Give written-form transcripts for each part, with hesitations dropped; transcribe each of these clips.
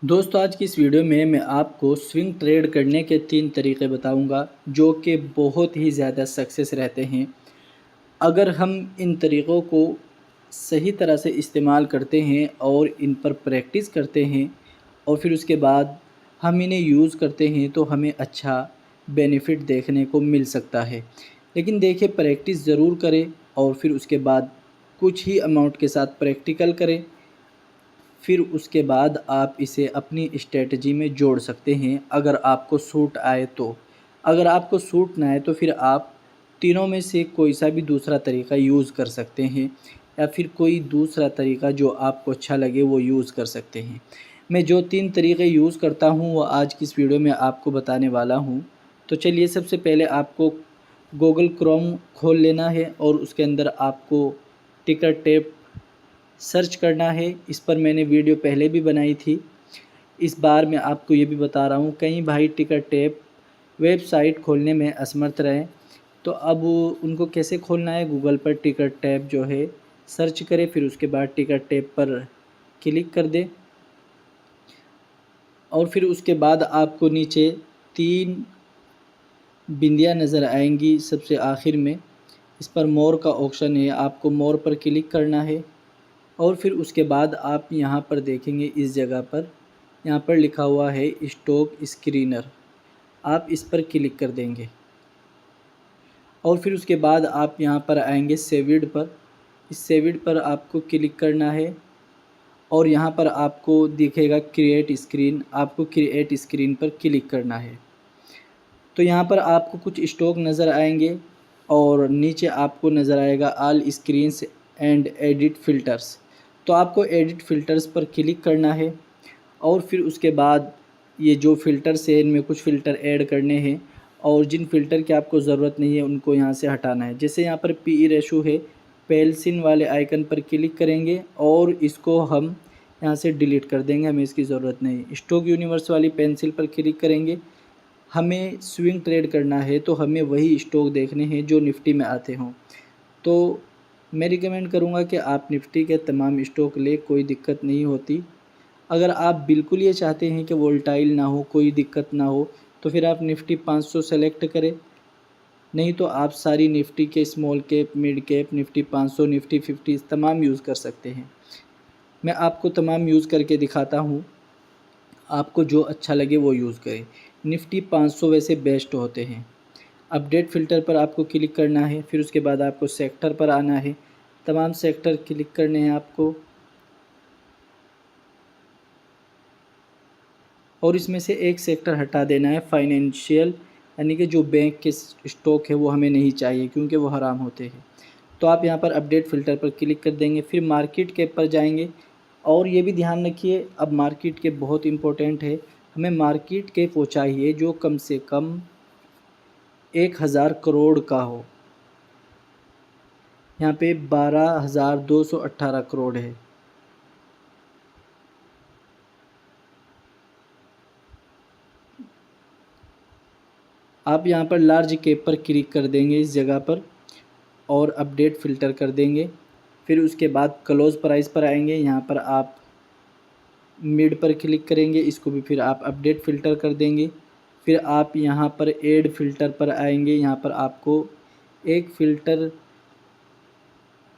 दोस्तों आज की इस वीडियो में मैं आपको स्विंग ट्रेड करने के 3 तरीके बताऊंगा जो कि बहुत ही ज़्यादा सक्सेस रहते हैं। अगर हम इन तरीक़ों को सही तरह से इस्तेमाल करते हैं और इन पर प्रैक्टिस करते हैं और फिर उसके बाद हम इन्हें यूज़ करते हैं तो हमें अच्छा बेनिफिट देखने को मिल सकता है। लेकिन देखिए प्रैक्टिस ज़रूर करें और फिर उसके बाद कुछ ही अमाउंट के साथ प्रैक्टिकल करें। फिर उसके बाद आप इसे अपनी स्ट्रैटेजी में जोड़ सकते हैं अगर आपको सूट आए तो। अगर आपको सूट ना आए तो फिर आप तीनों में से कोई सा भी दूसरा तरीका यूज़ कर सकते हैं या फिर कोई दूसरा तरीका जो आपको अच्छा लगे वो यूज़ कर सकते हैं। मैं जो 3 तरीके यूज़ करता हूँ वो आज की इस वीडियो में आपको बताने वाला हूँ। तो चलिए सबसे पहले आपको गूगल क्रोम खोल लेना है और उसके अंदर आपको टिकर टेप सर्च करना है। इस पर मैंने वीडियो पहले भी बनाई थी। इस बार मैं आपको ये भी बता रहा हूँ कई भाई टिकर टेप वेबसाइट खोलने में असमर्थ रहे तो अब उनको कैसे खोलना है। गूगल पर टिकर टैप जो है सर्च करें, फिर उसके बाद टिकर टैप पर क्लिक कर दें और फिर उसके बाद आपको नीचे 3 बिंदियाँ नज़र आएंगी सबसे आखिर में। इस पर मोर का ऑप्शन है, आपको मोर पर क्लिक करना है और फिर उसके बाद आप यहाँ पर देखेंगे इस जगह पर यहाँ पर लिखा हुआ है स्टॉक स्क्रीनर, आप इस पर क्लिक कर देंगे और फिर उसके बाद आप यहाँ पर आएंगे सेविड पर। इस सेविड पर आपको क्लिक करना है और यहाँ पर आपको दिखेगा क्रिएट स्क्रीन, आपको क्रिएट स्क्रीन पर क्लिक करना है। तो यहाँ पर आपको कुछ स्टॉक नज़र आएंगे और नीचे आपको नज़र आएगा all screens and edit filters. तो आपको एडिट फ़िल्टर्स पर क्लिक करना है और फिर उसके बाद ये जो फ़िल्टर्स है इनमें कुछ फ़िल्टर ऐड करने हैं और जिन फ़िल्टर की आपको ज़रूरत नहीं है उनको यहाँ से हटाना है। जैसे यहाँ पर पीई रेशो है, पेल्सिन वाले आइकन पर क्लिक करेंगे और इसको हम यहाँ से डिलीट कर देंगे, हमें इसकी ज़रूरत नहीं। स्टॉक यूनिवर्स वाली पेंसिल पर क्लिक करेंगे। हमें स्विंग ट्रेड करना है तो हमें वही स्टॉक देखने हैं जो निफ्टी में आते हों। तो मैं रिकमेंड करूँगा कि आप निफ्टी के तमाम स्टॉक लें, कोई दिक्कत नहीं होती। अगर आप बिल्कुल ये चाहते हैं कि वोलेटाइल ना हो, कोई दिक्कत ना हो, तो फिर आप निफ्टी 500 सेलेक्ट करें। नहीं तो आप सारी निफ्टी के small cap, mid cap, Nifty 500, Nifty 50 तमाम यूज़ कर सकते हैं। मैं आपको तमाम यूज़ करके दिखाता हूँ, आपको जो अच्छा लगे वो यूज़ करें। निफ्टी 500 वैसे बेस्ट होते हैं। अपडेट फ़िल्टर पर आपको क्लिक करना है, फिर उसके बाद आपको सेक्टर पर आना है, तमाम सेक्टर क्लिक करने हैं आपको और इसमें से एक सेक्टर हटा देना है फाइनेंशियल, यानी कि जो बैंक के स्टॉक है वो हमें नहीं चाहिए क्योंकि वो हराम होते हैं। तो आप यहाँ पर अपडेट फ़िल्टर पर क्लिक कर देंगे, फिर मार्केट कैप पर जाएंगे और ये भी ध्यान रखिए अब मार्केट कैप बहुत इंपॉर्टेंट है। हमें मार्केट कैप वो चाहिए जो कम से कम 1000 करोड़ का हो। यहाँ पे 12,218 करोड़ है। आप यहाँ पर लार्ज कैप पर क्लिक कर देंगे इस जगह पर और अपडेट फ़िल्टर कर देंगे। फिर उसके बाद क्लोज़ प्राइस पर आएंगे, यहाँ पर आप मिड पर क्लिक करेंगे, इसको भी फिर आप अपडेट फ़िल्टर कर देंगे। फिर आप यहाँ पर ऐड फ़िल्टर पर आएंगे, यहाँ पर आपको एक फ़िल्टर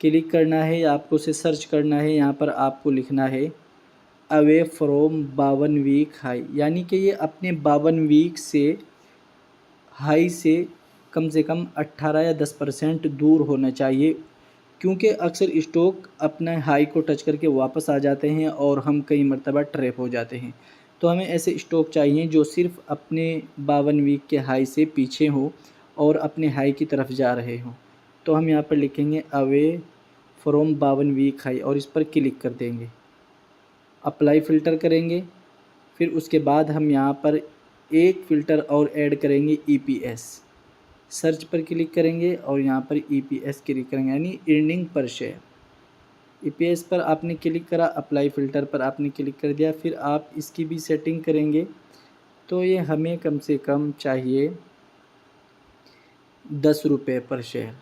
क्लिक करना है या आपको उसे सर्च करना है। यहाँ पर आपको लिखना है अवे फ्रॉम 52 वीक हाई, यानी कि ये अपने 52 वीक से हाई से कम 18 या 10% दूर होना चाहिए क्योंकि अक्सर स्टॉक अपने हाई को टच करके वापस आ जाते हैं और हम कई मर्तबा ट्रैप हो जाते हैं। तो हमें ऐसे स्टॉक चाहिए जो सिर्फ अपने 52 वीक के हाई से पीछे हो और अपने हाई की तरफ जा रहे हों। तो हम यहाँ पर लिखेंगे अवे फ्रॉम 52 वीक हाई और इस पर क्लिक कर देंगे, अप्लाई फ़िल्टर करेंगे। फिर उसके बाद हम यहाँ पर एक फ़िल्टर और ऐड करेंगे ईपीएस, सर्च पर क्लिक करेंगे और यहाँ पर ईपीएस क्लिक करेंगे यानी अर्निंग पर शेयर। ईपीएस पर आपने क्लिक करा, अप्लाई फ़िल्टर पर आपने क्लिक कर दिया, फिर आप इसकी भी सेटिंग करेंगे। तो ये हमें कम से कम चाहिए 10 रुपये पर शेयर।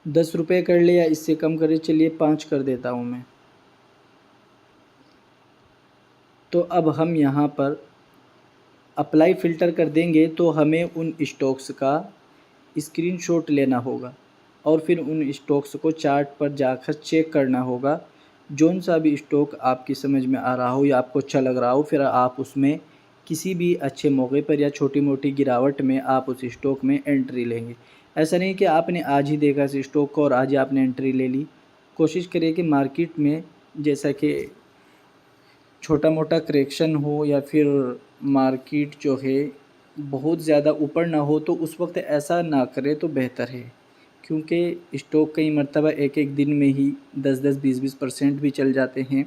10 रुपये कर ले या इससे कम करे, चलिए 5 कर देता हूँ मैं। तो अब हम यहाँ पर अप्लाई फ़िल्टर कर देंगे तो हमें उन स्टॉक्स का स्क्रीनशॉट लेना होगा और फिर उन स्टॉक्स को चार्ट पर जाकर चेक करना होगा। जौन सा भी स्टॉक आपकी समझ में आ रहा हो या आपको अच्छा लग रहा हो, फिर आप उसमें किसी भी अच्छे मौके पर या छोटी मोटी गिरावट में आप उस स्टॉक में एंट्री लेंगे। ऐसा नहीं कि आपने आज ही देखा इस स्टॉक को और आज ही आपने एंट्री ले ली। कोशिश करिए कि मार्केट में जैसा कि छोटा मोटा करेक्शन हो या फिर मार्केट जो है बहुत ज़्यादा ऊपर ना हो, तो उस वक्त ऐसा ना करें तो बेहतर है, क्योंकि स्टॉक कई मर्तबा एक एक दिन में ही 10-10 20-20% भी चल जाते हैं,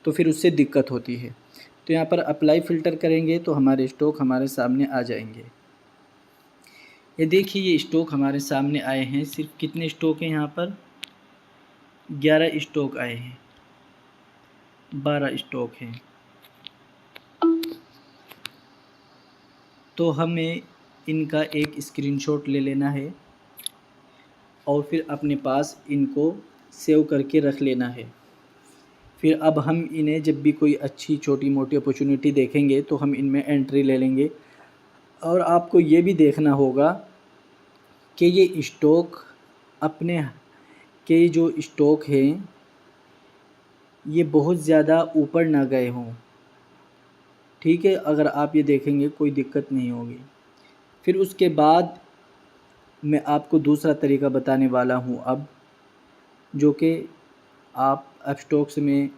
तो फिर उससे दिक्कत होती है। तो यहाँ पर अप्लाई फ़िल्टर करेंगे तो हमारे स्टॉक हमारे सामने आ जाएंगे। ये देखिए, ये स्टॉक हमारे सामने आए हैं। सिर्फ कितने स्टॉक हैं यहाँ पर? 11 स्टॉक आए हैं, 12 स्टॉक हैं। तो हमें इनका एक स्क्रीनशॉट ले लेना है और फिर अपने पास इनको सेव करके रख लेना है। फिर अब हम इन्हें जब भी कोई अच्छी छोटी मोटी अपॉर्चुनिटी देखेंगे तो हम इनमें एंट्री ले लेंगे। और आपको ये भी देखना होगा कि ये स्टॉक अपने के जो स्टॉक हैं ये बहुत ज़्यादा ऊपर ना गए हों, ठीक है। अगर आप ये देखेंगे कोई दिक्कत नहीं होगी। फिर उसके बाद मैं आपको दूसरा तरीका बताने वाला हूँ अब, जो कि आप अपस्टॉक्स में,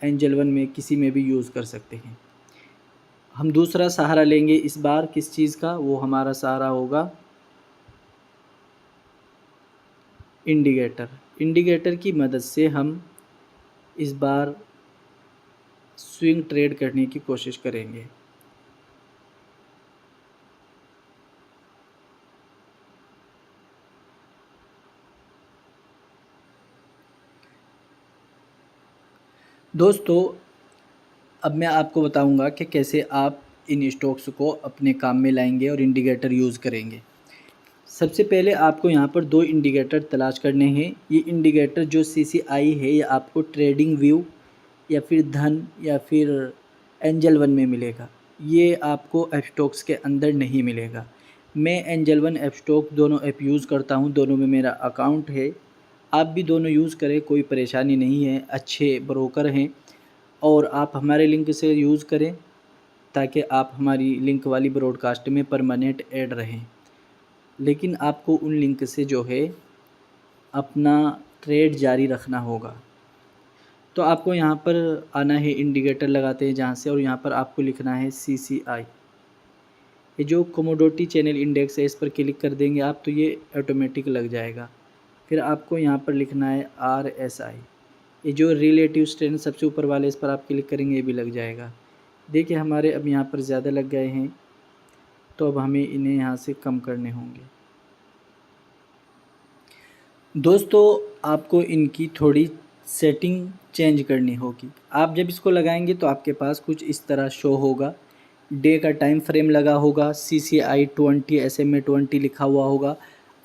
एंजल वन में, किसी में भी यूज़ कर सकते हैं। हम दूसरा सहारा लेंगे इस बार किस चीज़ का? वो हमारा सहारा होगा इंडिकेटर। इंडिकेटर की मदद से हम इस बार स्विंग ट्रेड करने की कोशिश करेंगे। दोस्तों, अब मैं आपको बताऊंगा कि कैसे आप इन स्टॉक्स को अपने काम में लाएंगे और इंडिकेटर यूज़ करेंगे। सबसे पहले आपको यहाँ पर 2 इंडिकेटर तलाश करने हैं। ये इंडिकेटर जो CCI है ये आपको ट्रेडिंग व्यू या फिर धन या फिर एंजल वन में मिलेगा। ये आपको अपस्टॉक्स के अंदर नहीं मिलेगा। मैं एंजल वन, अपस्टॉक दोनों ऐप यूज़ करता हूँ, दोनों में मेरा अकाउंट है। आप भी दोनों यूज़ करें, कोई परेशानी नहीं है, अच्छे ब्रोकर हैं। और आप हमारे लिंक से यूज़ करें ताकि आप हमारी लिंक वाली ब्रॉडकास्ट में परमानेंट ऐड रहें। लेकिन आपको उन लिंक से जो है अपना ट्रेड जारी रखना होगा। तो आपको यहाँ पर आना है, इंडिकेटर लगाते हैं जहाँ से, और यहाँ पर आपको लिखना है CCI। ये जो कमोडिटी चैनल इंडेक्स है इस पर क्लिक कर देंगे आप तो ये ऑटोमेटिक लग जाएगा। फिर आपको यहाँ पर लिखना है RSI। ये जो रिलेटिव स्ट्रेंथ सबसे ऊपर वाले, इस पर आप क्लिक करेंगे ये भी लग जाएगा। देखिए हमारे अब यहाँ पर ज़्यादा लग गए हैं, तो अब हमें इन्हें यहाँ से कम करने होंगे। दोस्तों, आपको इनकी थोड़ी सेटिंग चेंज करनी होगी। आप जब इसको लगाएंगे तो आपके पास कुछ इस तरह शो होगा। डे का टाइम फ्रेम लगा होगा, CCI 20, SMA 20 लिखा हुआ होगा,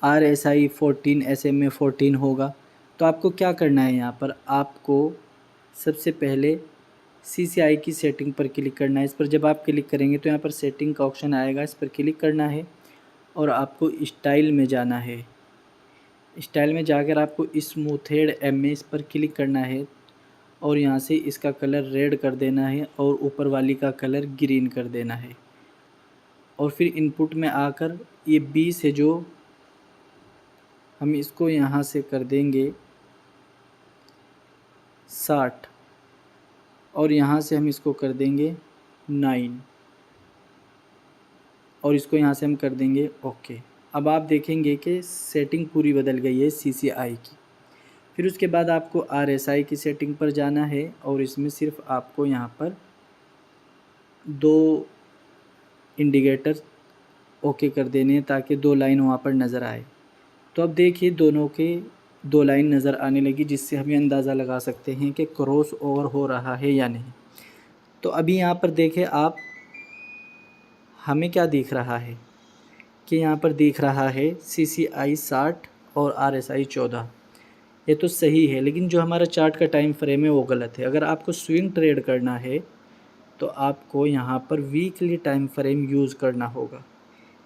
RSI 14, SMA 14 होगा। तो आपको क्या करना है, यहाँ पर आपको सबसे पहले CCI की सेटिंग पर क्लिक करना है। इस पर जब आप क्लिक करेंगे तो यहाँ पर सेटिंग का ऑप्शन आएगा, इस पर क्लिक करना है और आपको स्टाइल में जाना है। स्टाइल में जाकर आपको स्मूथेड M में इस पर क्लिक करना है और यहाँ से इसका कलर रेड कर देना है और ऊपर वाली का कलर ग्रीन कर देना है। और फिर इनपुट में आकर ये 20 है जो हम इसको यहाँ से कर देंगे 60 और यहाँ से हम इसको कर देंगे 9 और इसको यहाँ से हम कर देंगे ओके। अब आप देखेंगे कि सेटिंग पूरी बदल गई है CCI की। फिर उसके बाद आपको RSI की सेटिंग पर जाना है और इसमें सिर्फ आपको यहाँ पर 2 इंडिकेटर ओके कर देने हैं ताकि 2 लाइन वहाँ पर नज़र आए। तो अब देखिए दोनों के 2 लाइन नज़र आने लगी, जिससे हम ये अंदाज़ा लगा सकते हैं कि क्रॉस ओवर हो रहा है या नहीं। तो अभी यहाँ पर देखें आप, हमें क्या दिख रहा है कि यहाँ पर दिख रहा है CCI 60 और RSI 14। ये तो सही है, लेकिन जो हमारा चार्ट का टाइम फ्रेम है वो गलत है। अगर आपको स्विंग ट्रेड करना है तो आपको यहाँ पर वीकली टाइम फ्रेम यूज़ करना होगा।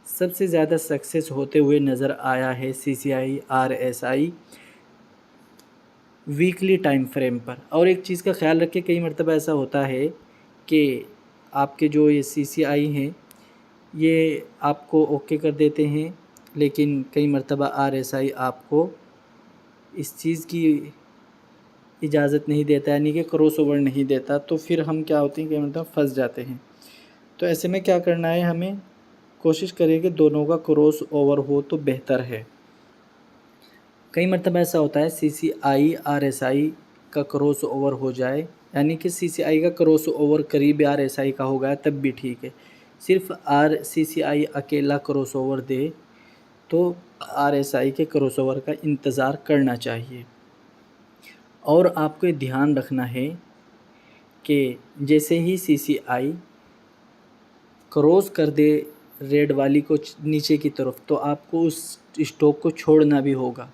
सबसे ज़्यादा सक्सेस होते हुए नज़र आया है CCI RSI weekly time frame पर। और एक चीज़ का ख्याल रखें, कई मरतबा ऐसा होता है कि आपके जो ये CCI हैं ये आपको ओके कर देते हैं, लेकिन कई मरतबा RSI आपको इस चीज़ की इजाज़त नहीं देता, यानी कि क्रॉस ओवर नहीं देता। तो फिर हम क्या होते हैं, कई मरतबा फंस जाते हैं। तो ऐसे में क्या करना है, हमें कोशिश करें कि दोनों का क्रॉस ओवर हो तो बेहतर है। कई मरतबा ऐसा होता है CCI RSI का क्रॉस ओवर हो जाए, यानी कि CCI का क्रॉस ओवर करीब RSI का हो गया तब भी ठीक है। सिर्फ CCI अकेला क्रॉस ओवर दे तो RSI के क्रॉस ओवर का इंतज़ार करना चाहिए। और आपको ध्यान रखना है कि जैसे ही CCI क्रॉस कर दे रेड वाली को नीचे की तरफ, तो आपको उस स्टॉक को छोड़ना भी होगा,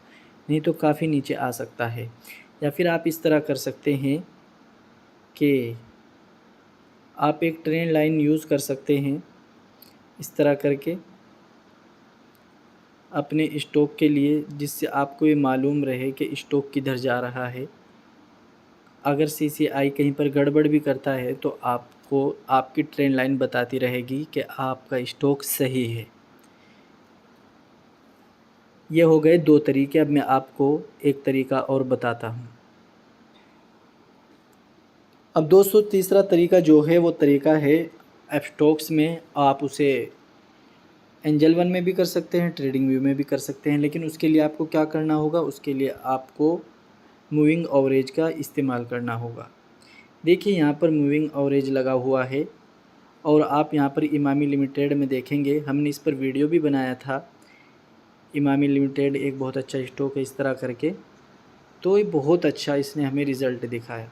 नहीं तो काफ़ी नीचे आ सकता है। या फिर आप इस तरह कर सकते हैं कि आप एक ट्रेंड लाइन यूज़ कर सकते हैं इस तरह करके अपने स्टॉक के लिए, जिससे आपको ये मालूम रहे कि स्टॉक किधर जा रहा है। अगर CCI कहीं पर गड़बड़ भी करता है तो आपको आपकी ट्रेंड लाइन बताती रहेगी कि आपका स्टॉक सही है। ये हो गए 2 तरीके। अब मैं आपको एक तरीका और बताता हूँ। अब दोस्तों तीसरा तरीका जो है वो तरीका है स्टॉक्स में आप उसे एंजल वन में भी कर सकते हैं, ट्रेडिंग व्यू में भी कर सकते हैं, लेकिन उसके लिए आपको क्या करना होगा, उसके लिए आपको मूविंग एवरेज का इस्तेमाल करना होगा। देखिए यहाँ पर मूविंग एवरेज लगा हुआ है और आप यहाँ पर इमामी लिमिटेड में देखेंगे, हमने इस पर वीडियो भी बनाया था। इमामी लिमिटेड एक बहुत अच्छा स्टॉक है इस तरह करके, तो ये बहुत अच्छा इसने हमें रिज़ल्ट दिखाया।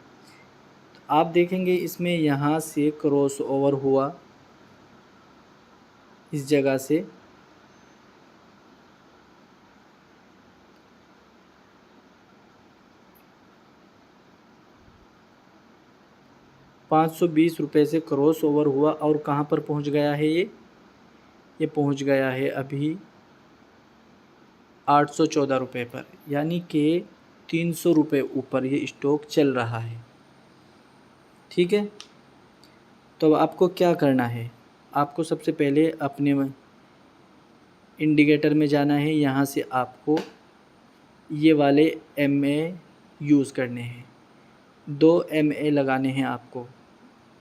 तो आप देखेंगे इसमें यहाँ से क्रॉस ओवर हुआ इस जगह से, ₹520 से क्रॉस ओवर हुआ और कहाँ पर पहुँच गया है ये पहुँच गया है अभी ₹814 पर, यानी कि ₹300 ऊपर ये स्टॉक चल रहा है। ठीक है, तो अब आपको क्या करना है, आपको सबसे पहले अपने इंडिकेटर में जाना है। यहाँ से आपको ये वाले MA यूज़ करने हैं, 2 MA लगाने हैं आपको,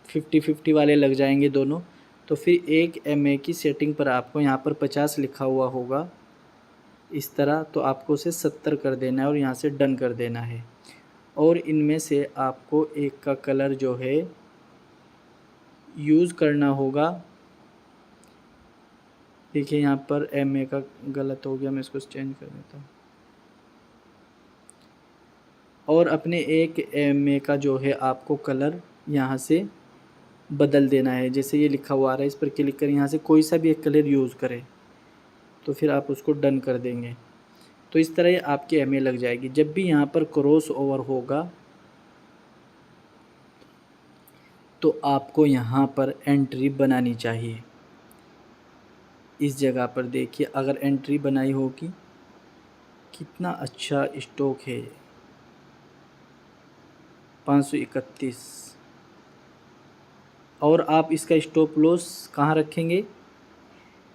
50-50 वाले लग जाएंगे दोनों। तो फिर एक MA की सेटिंग पर आपको यहाँ पर 50 लिखा हुआ होगा इस तरह, तो आपको उसे 70 कर देना है और यहाँ से डन कर देना है। और इनमें से आपको एक का कलर जो है यूज़ करना होगा। देखिए यहाँ पर MA का गलत हो गया, मैं इसको चेंज कर देता हूँ। और अपने एक MA का जो है आपको कलर यहाँ से बदल देना है। जैसे ये लिखा हुआ आ रहा है, इस पर क्लिक कर यहाँ से कोई सा भी एक कलर यूज़ करें, तो फिर आप उसको डन कर देंगे। तो इस तरह ये आपकी MA लग जाएगी। जब भी यहाँ पर क्रॉस ओवर होगा तो आपको यहाँ पर एंट्री बनानी चाहिए। इस जगह पर देखिए, अगर एंट्री बनाई होगी, कितना अच्छा स्टॉक है, 531। और आप इसका स्टॉप लॉस कहाँ रखेंगे,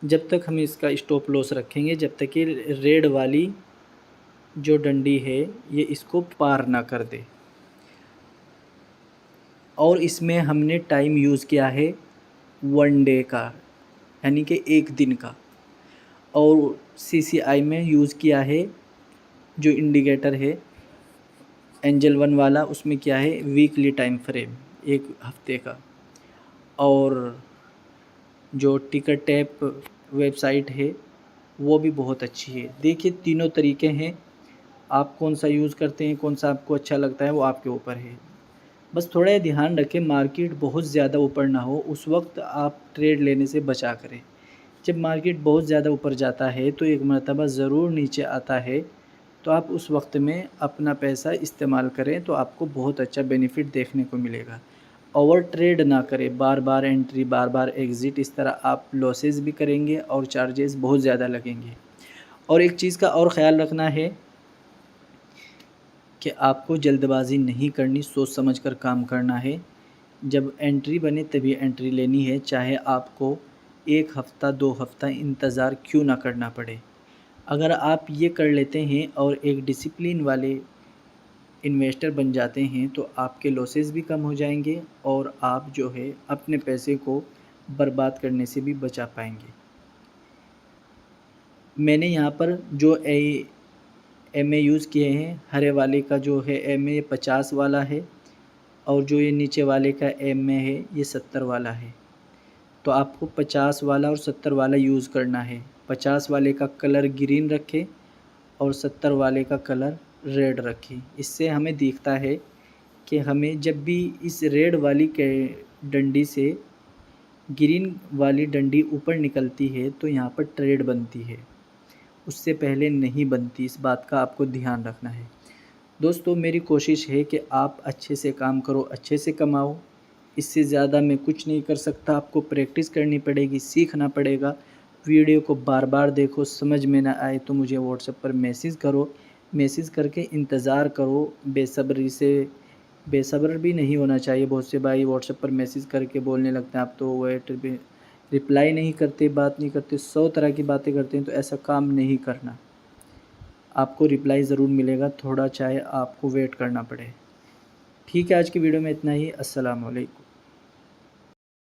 जब तक हम इसका स्टॉप लॉस रखेंगे जब तक कि रेड वाली जो डंडी है ये इसको पार ना कर दे। और इसमें हमने टाइम यूज़ किया है 1 डे का, यानी कि एक दिन का। और CCI में यूज़ किया है जो इंडिकेटर है एंजल वन वाला, उसमें क्या है वीकली टाइम फ्रेम, एक हफ्ते का। और जो टिकट टैप वेबसाइट है वो भी बहुत अच्छी है। देखिए तीनों तरीके हैं, आप कौन सा यूज़ करते हैं, कौन सा आपको अच्छा लगता है वो आपके ऊपर है। बस थोड़ा ध्यान रखें मार्केट बहुत ज़्यादा ऊपर ना हो, उस वक्त आप ट्रेड लेने से बचा करें। जब मार्केट बहुत ज़्यादा ऊपर जाता है तो एक मर्तबा ज़रूर नीचे आता है, तो आप उस वक्त में अपना पैसा इस्तेमाल करें तो आपको बहुत अच्छा बेनिफिट देखने को मिलेगा। ओवर ट्रेड ना करें, बार बार एंट्री बार बार एग्ज़िट, इस तरह आप लॉसेस भी करेंगे और चार्जेस बहुत ज़्यादा लगेंगे। और एक चीज़ का और ख़्याल रखना है कि आपको जल्दबाज़ी नहीं करनी, सोच समझ कर काम करना है। जब एंट्री बने तभी एंट्री लेनी है, चाहे आपको 1 हफ़्ता 2 हफ़्ता इंतज़ार क्यों ना करना पड़े। अगर आप ये कर लेते हैं और एक डिसिप्लिन वाले इन्वेस्टर बन जाते हैं तो आपके लॉसेस भी कम हो जाएंगे और आप जो है अपने पैसे को बर्बाद करने से भी बचा पाएंगे। मैंने यहाँ पर जो एम ए यूज़ किए हैं, हरे वाले का जो है एम ए 50 वाला है और जो ये नीचे वाले का एम ए है ये 70 वाला है। तो आपको 50 वाला और 70 वाला यूज़ करना है। 50 वाले का कलर ग्रीन रखें और 70 वाले का कलर रेड रखें। इससे हमें दिखता है कि हमें जब भी इस रेड वाली के डंडी से ग्रीन वाली डंडी ऊपर निकलती है तो यहाँ पर ट्रेड बनती है, उससे पहले नहीं बनती। इस बात का आपको ध्यान रखना है। दोस्तों, मेरी कोशिश है कि आप अच्छे से काम करो, अच्छे से कमाओ। इससे ज़्यादा मैं कुछ नहीं कर सकता। आपको प्रैक्टिस करनी पड़ेगी, सीखना पड़ेगा। वीडियो को बार बार देखो, समझ में ना आए तो मुझे व्हाट्सएप पर मैसेज करो। मैसेज करके इंतज़ार करो बेसब्री से। बेसब्र भी नहीं होना चाहिए। बहुत से भाई व्हाट्सएप पर मैसेज करके बोलने लगते हैं आप तो वेट पे रिप्लाई नहीं करते, बात नहीं करते, 100 तरह की बातें करते हैं। तो ऐसा काम नहीं करना। आपको रिप्लाई ज़रूर मिलेगा, थोड़ा चाहे आपको वेट करना पड़े। ठीक है, आज की वीडियो में इतना ही। अस्सलाम वालेकुम।